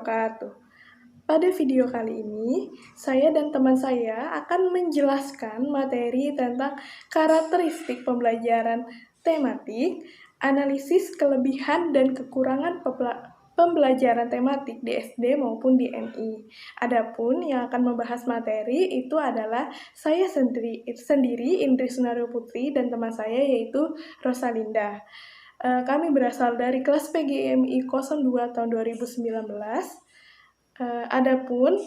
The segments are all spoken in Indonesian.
wabarakatuh. Pada video kali ini, saya dan teman saya akan menjelaskan materi tentang karakteristik pembelajaran tematik, analisis kelebihan dan kekurangan pembelajaran tematik di SD maupun di MI. Adapun yang akan membahas materi itu adalah saya sendiri Indri Sunario Putri, dan teman saya yaitu Rosalinda. Kami berasal dari kelas PGMI 02 tahun 2019. Adapun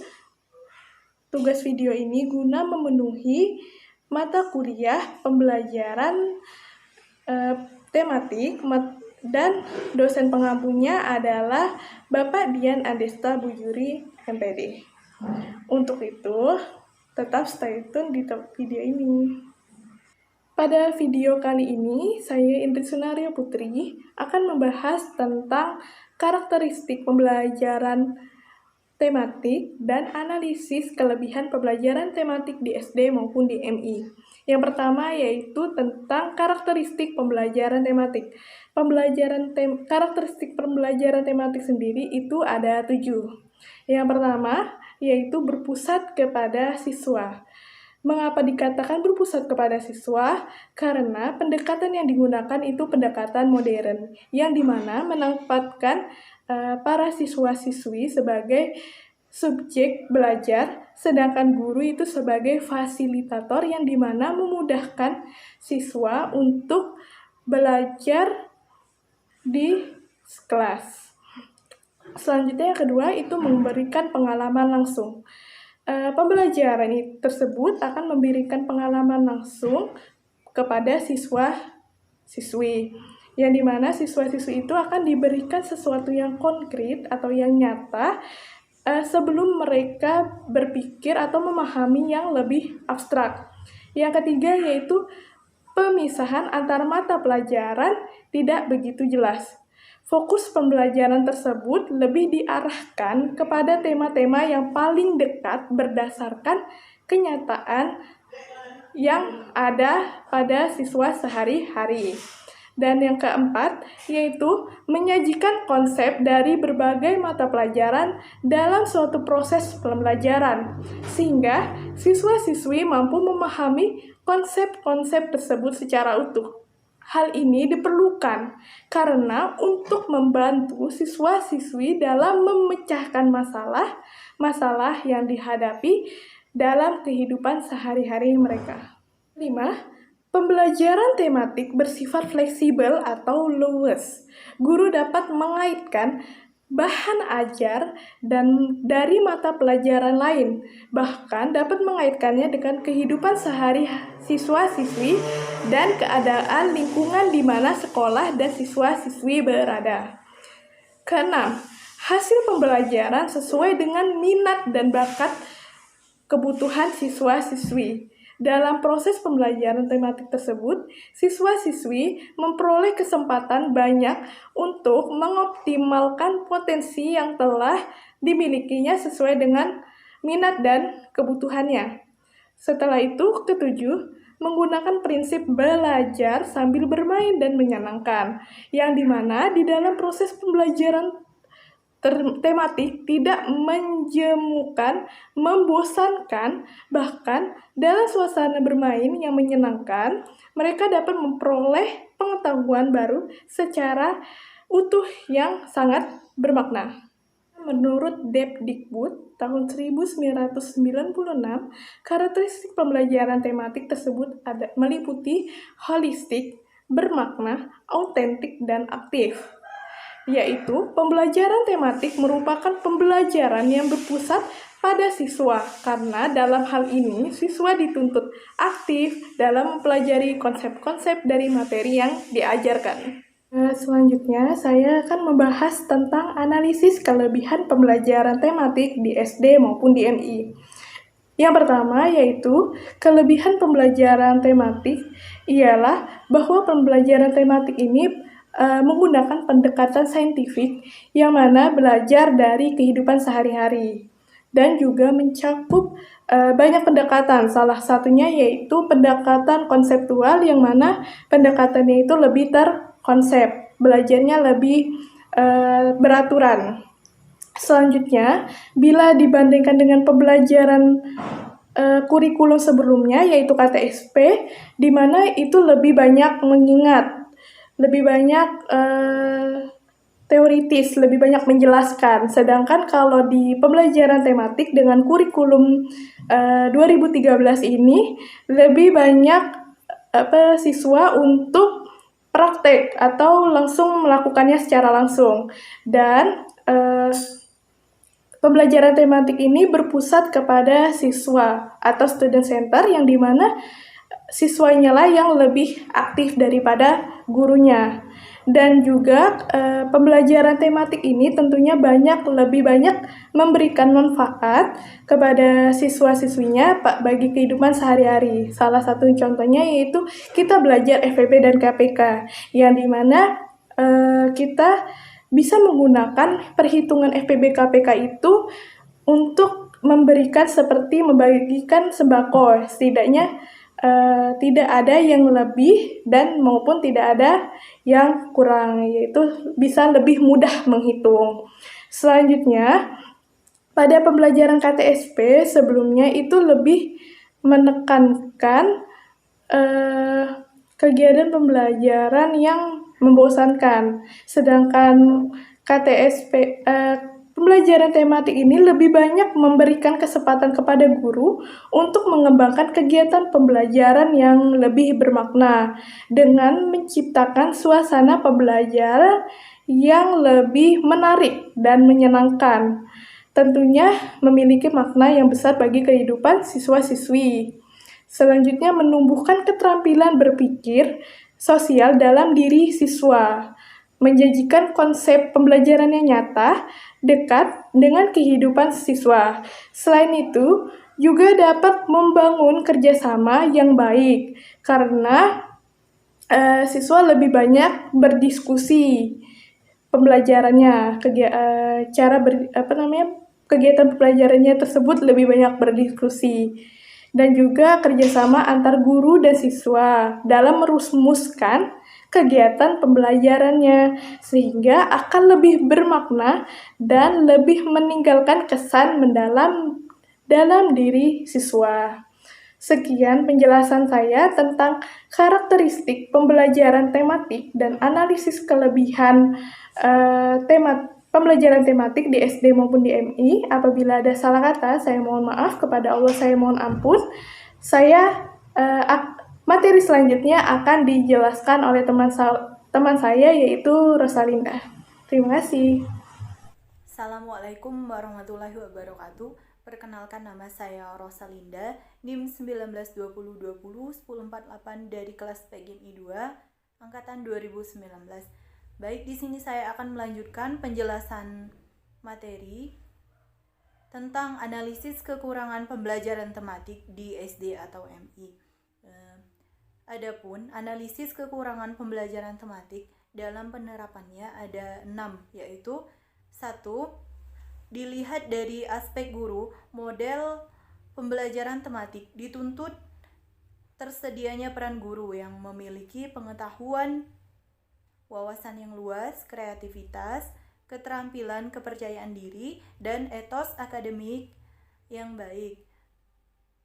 tugas video ini guna memenuhi mata kuliah pembelajaran tematik dan dosen pengampunya adalah Bapak Dian Adesta Bujuri, MPD. Untuk itu, tetap stay tune di video ini. Pada video kali ini, saya Indri Sunario Putri akan membahas tentang karakteristik pembelajaran tematik dan analisis kelebihan pembelajaran tematik di SD maupun di MI. Yang pertama yaitu tentang karakteristik pembelajaran tematik. Karakteristik pembelajaran tematik sendiri itu ada 7. Yang pertama yaitu berpusat kepada siswa. Mengapa dikatakan berpusat kepada siswa? Karena pendekatan yang digunakan itu pendekatan modern, yang dimana menempatkan para siswa-siswi sebagai subjek belajar, sedangkan guru itu sebagai fasilitator yang dimana memudahkan siswa untuk belajar di kelas. Selanjutnya yang kedua itu memberikan pengalaman langsung. Pembelajaran tersebut akan memberikan pengalaman langsung kepada siswa-siswi, yang dimana siswa-siswi itu akan diberikan sesuatu yang konkret atau yang nyata sebelum mereka berpikir atau memahami yang lebih abstrak. Yang ketiga yaitu pemisahan antar mata pelajaran tidak begitu jelas. Fokus pembelajaran tersebut lebih diarahkan kepada tema-tema yang paling dekat berdasarkan kenyataan yang ada pada siswa sehari-hari. Dan yang keempat, yaitu menyajikan konsep dari berbagai mata pelajaran dalam suatu proses pembelajaran, sehingga siswa-siswi mampu memahami konsep-konsep tersebut secara utuh. Hal ini diperlukan karena untuk membantu siswa-siswi dalam memecahkan masalah yang dihadapi dalam kehidupan sehari-hari mereka. 5. Pembelajaran tematik bersifat fleksibel atau luas. Guru dapat mengaitkan bahan ajar dan dari mata pelajaran lain, bahkan dapat mengaitkannya dengan kehidupan sehari siswa-siswi dan keadaan lingkungan di mana sekolah dan siswa-siswi berada. Keenam, hasil pembelajaran sesuai dengan minat dan bakat kebutuhan siswa-siswi. Dalam proses pembelajaran tematik tersebut, siswa-siswi memperoleh kesempatan banyak untuk mengoptimalkan potensi yang telah dimilikinya sesuai dengan minat dan kebutuhannya. Setelah itu, ketujuh, menggunakan prinsip belajar sambil bermain dan menyenangkan, yang dimana di dalam proses pembelajaran tematik tidak menjemukan, membosankan, bahkan dalam suasana bermain yang menyenangkan, mereka dapat memperoleh pengetahuan baru secara utuh yang sangat bermakna. Menurut Depdikbud tahun 1996, karakteristik pembelajaran tematik tersebut meliputi holistik, bermakna, autentik, dan aktif. Yaitu pembelajaran tematik merupakan pembelajaran yang berpusat pada siswa, karena dalam hal ini siswa dituntut aktif dalam mempelajari konsep-konsep dari materi yang diajarkan. Selanjutnya, saya akan membahas tentang analisis kelebihan pembelajaran tematik di SD maupun di MI. Yang pertama yaitu kelebihan pembelajaran tematik ialah bahwa pembelajaran tematik ini menggunakan pendekatan saintifik yang mana belajar dari kehidupan sehari-hari dan juga mencakup banyak pendekatan. Salah satunya yaitu pendekatan konseptual yang mana pendekatannya itu lebih terkonsep, belajarnya lebih beraturan. Selanjutnya, bila dibandingkan dengan pembelajaran kurikulum sebelumnya, yaitu KTSP, di mana itu lebih banyak mengingat, lebih banyak teoritis, lebih banyak menjelaskan. Sedangkan kalau di pembelajaran tematik dengan kurikulum 2013 ini, lebih banyak siswa untuk praktek atau langsung melakukannya secara langsung. Dan pembelajaran tematik ini berpusat kepada siswa atau student center, yang dimana siswanya lah yang lebih aktif daripada gurunya. Dan juga pembelajaran tematik ini tentunya lebih banyak memberikan manfaat kepada siswa-siswinya bagi kehidupan sehari-hari. Salah satu contohnya yaitu kita belajar FEB dan KPK, yang dimana kita bisa menggunakan perhitungan FPB KPK itu untuk membagikan sembako. Setidaknya tidak ada yang lebih dan maupun tidak ada yang kurang, yaitu bisa lebih mudah menghitung. Selanjutnya, pada pembelajaran KTSP sebelumnya itu lebih menekankan kegiatan pembelajaran yang membosankan. Sedangkan pembelajaran tematik ini lebih banyak memberikan kesempatan kepada guru untuk mengembangkan kegiatan pembelajaran yang lebih bermakna dengan menciptakan suasana pembelajaran yang lebih menarik dan menyenangkan. Tentunya memiliki makna yang besar bagi kehidupan siswa-siswi. Selanjutnya, menumbuhkan keterampilan berpikir sosial dalam diri siswa, menjanjikan konsep pembelajaran yang nyata, dekat dengan kehidupan siswa. Selain itu, juga dapat membangun kerjasama yang baik, karena siswa lebih banyak berdiskusi pembelajarannya, kegiatan pembelajarannya tersebut lebih banyak berdiskusi. Dan juga kerjasama antar guru dan siswa dalam merumuskan kegiatan pembelajarannya, sehingga akan lebih bermakna dan lebih meninggalkan kesan mendalam dalam diri siswa. Sekian penjelasan saya tentang karakteristik pembelajaran tematik dan analisis kelebihan pembelajaran tematik di SD maupun di MI. Apabila ada salah kata, saya mohon maaf. Kepada Allah saya mohon ampun. Materi selanjutnya akan dijelaskan oleh teman saya, yaitu Rosalinda. Terima kasih. Assalamualaikum warahmatullahi wabarakatuh. Perkenalkan, nama saya Rosalinda, NIM 1920201048 dari kelas PGMI 2 angkatan 2019. Baik, di sini saya akan melanjutkan penjelasan materi tentang analisis kekurangan pembelajaran tematik di SD atau MI. Adapun analisis kekurangan pembelajaran tematik dalam penerapannya ada 6, yaitu 1. Dilihat dari aspek guru, model pembelajaran tematik dituntut tersedianya peran guru yang memiliki pengetahuan, wawasan yang luas, kreativitas, keterampilan, kepercayaan diri, dan etos akademik yang baik,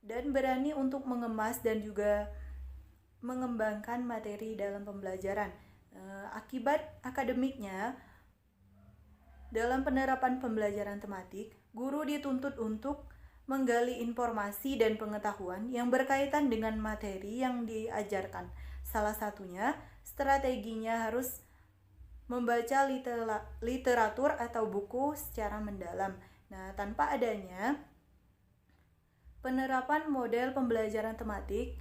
dan berani untuk mengemas dan juga mengembangkan materi dalam pembelajaran. Akibat akademiknya, dalam penerapan pembelajaran tematik, guru dituntut untuk menggali informasi dan pengetahuan yang berkaitan dengan materi yang diajarkan. Salah satunya, strateginya harus membaca literatur atau buku secara mendalam. Nah, tanpa adanya penerapan model pembelajaran tematik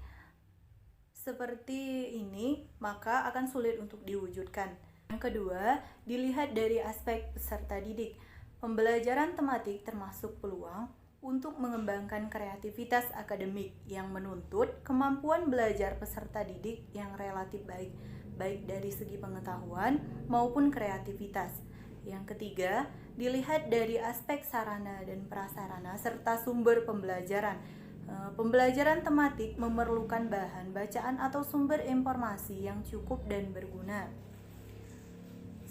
seperti ini, maka akan sulit untuk diwujudkan. Yang kedua, dilihat dari aspek peserta didik. Pembelajaran tematik termasuk peluang untuk mengembangkan kreativitas akademik yang menuntut kemampuan belajar peserta didik yang relatif baik dari segi pengetahuan maupun kreativitas. Yang ketiga, dilihat dari aspek sarana dan prasarana serta sumber pembelajaran. Pembelajaran tematik memerlukan bahan bacaan atau sumber informasi yang cukup dan berguna.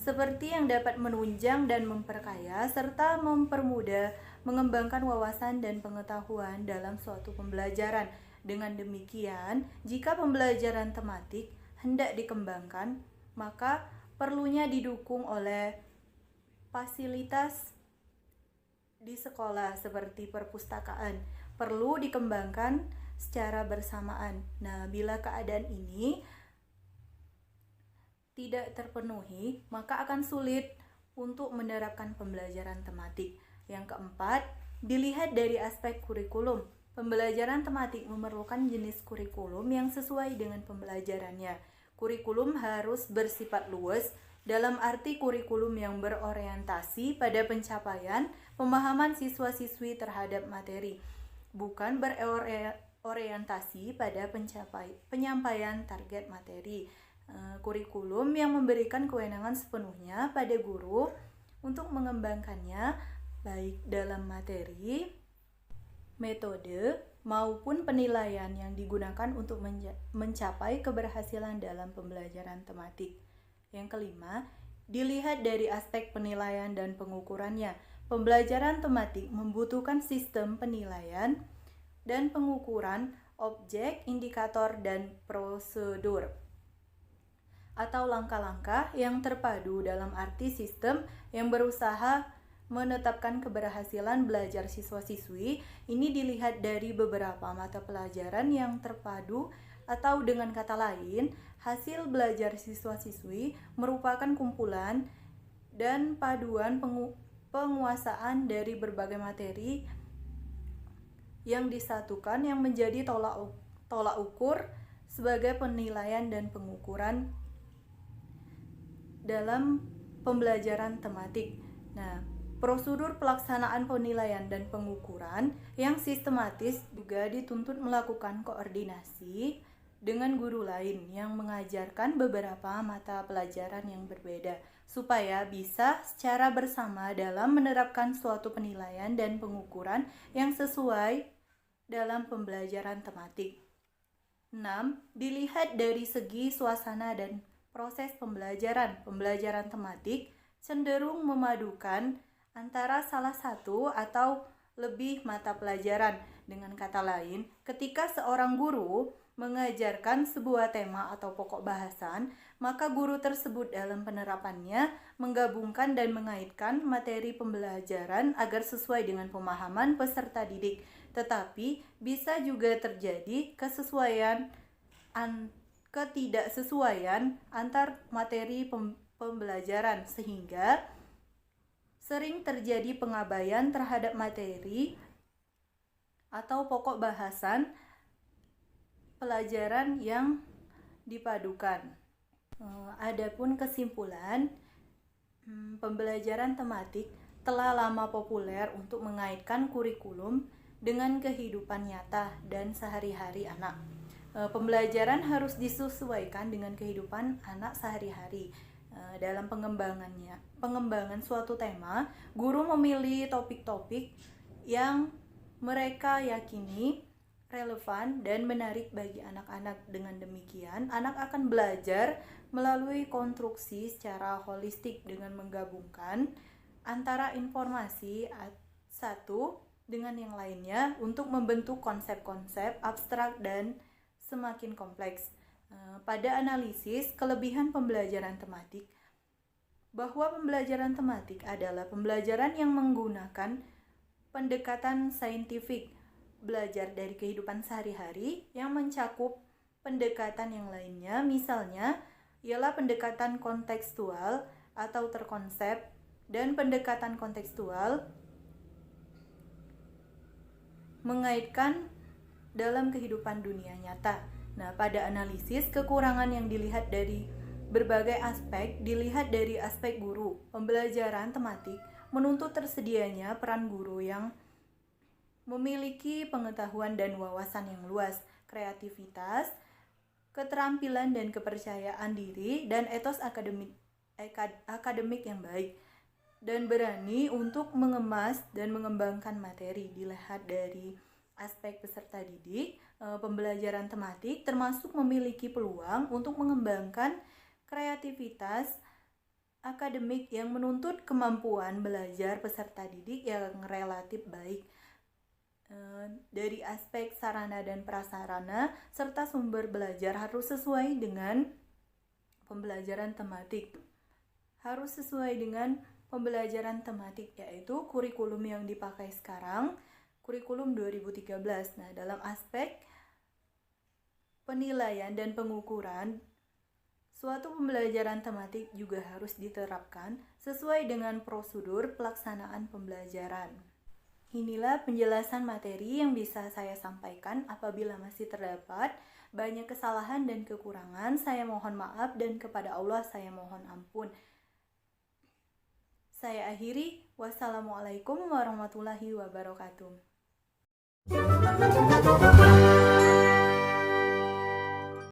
seperti yang dapat menunjang dan memperkaya serta mempermudah mengembangkan wawasan dan pengetahuan dalam suatu pembelajaran. Dengan demikian, jika pembelajaran tematik hendak dikembangkan, maka perlunya didukung oleh fasilitas di sekolah seperti perpustakaan, perlu dikembangkan secara bersamaan. Nah, bila keadaan ini tidak terpenuhi, maka akan sulit untuk menerapkan pembelajaran tematik. Yang keempat, dilihat dari aspek kurikulum. Pembelajaran tematik memerlukan jenis kurikulum yang sesuai dengan pembelajarannya. Kurikulum harus bersifat luas, dalam arti kurikulum yang berorientasi pada pencapaian pemahaman siswa-siswi terhadap materi, bukan berorientasi pada penyampaian target materi. Kurikulum yang memberikan kewenangan sepenuhnya pada guru untuk mengembangkannya baik dalam materi, metode, maupun penilaian yang digunakan untuk mencapai keberhasilan dalam pembelajaran tematik. Yang kelima, dilihat dari aspek penilaian dan pengukurannya. Pembelajaran tematik membutuhkan sistem penilaian dan pengukuran objek, indikator, dan prosedur atau langkah-langkah yang terpadu dalam arti sistem yang berusaha menetapkan keberhasilan belajar siswa-siswi. Ini dilihat dari beberapa mata pelajaran yang terpadu, atau dengan kata lain, hasil belajar siswa-siswi merupakan kumpulan dan paduan penguasaan dari berbagai materi yang disatukan yang menjadi tolak ukur sebagai penilaian dan pengukuran dalam pembelajaran tematik. Nah, prosedur pelaksanaan penilaian dan pengukuran yang sistematis juga dituntut melakukan koordinasi dengan guru lain yang mengajarkan beberapa mata pelajaran yang berbeda, supaya bisa secara bersama dalam menerapkan suatu penilaian dan pengukuran yang sesuai dalam pembelajaran tematik. 6. Dilihat dari segi suasana dan proses pembelajaran. Pembelajaran tematik cenderung memadukan antara salah satu atau lebih mata pelajaran. Dengan kata lain, ketika seorang guru mengajarkan sebuah tema atau pokok bahasan, maka guru tersebut dalam penerapannya menggabungkan dan mengaitkan materi pembelajaran agar sesuai dengan pemahaman peserta didik. Tetapi bisa juga terjadi ketidaksesuaian antar materi pembelajaran, sehingga sering terjadi pengabaian terhadap materi atau pokok bahasan pelajaran yang dipadukan. Adapun kesimpulan, pembelajaran tematik telah lama populer untuk mengaitkan kurikulum dengan kehidupan nyata dan sehari-hari anak. Pembelajaran harus disesuaikan dengan kehidupan anak sehari-hari. Dalam pengembangan suatu tema, guru memilih topik-topik yang mereka yakini relevan dan menarik bagi anak-anak. Dengan demikian, anak akan belajar melalui konstruksi secara holistik dengan menggabungkan antara informasi satu dengan yang lainnya untuk membentuk konsep-konsep abstrak dan semakin kompleks. Pada analisis kelebihan pembelajaran tematik, bahwa pembelajaran tematik adalah pembelajaran yang menggunakan pendekatan saintifik, belajar dari kehidupan sehari-hari yang mencakup pendekatan yang lainnya, misalnya ialah pendekatan kontekstual atau terkonsep dan pendekatan kontekstual mengaitkan dalam kehidupan dunia nyata. Nah, pada analisis kekurangan yang dilihat dari berbagai aspek, dilihat dari aspek guru. Pembelajaran tematik menuntut tersedianya peran guru yang memiliki pengetahuan dan wawasan yang luas, kreativitas, keterampilan dan kepercayaan diri, dan etos akademik yang baik, dan berani untuk mengemas dan mengembangkan materi. Dilihat dari aspek peserta didik, pembelajaran tematik termasuk memiliki peluang untuk mengembangkan kreativitas akademik yang menuntut kemampuan belajar peserta didik yang relatif baik. Dari aspek sarana dan prasarana serta sumber belajar harus sesuai dengan pembelajaran tematik. Harus sesuai dengan pembelajaran tematik, yaitu kurikulum yang dipakai sekarang, kurikulum 2013. Nah, dalam aspek penilaian dan pengukuran, suatu pembelajaran tematik juga harus diterapkan sesuai dengan prosedur pelaksanaan pembelajaran. Inilah penjelasan materi yang bisa saya sampaikan. Apabila masih terdapat banyak kesalahan dan kekurangan, saya mohon maaf dan kepada Allah saya mohon ampun. Saya akhiri. Wassalamualaikum warahmatullahi wabarakatuh.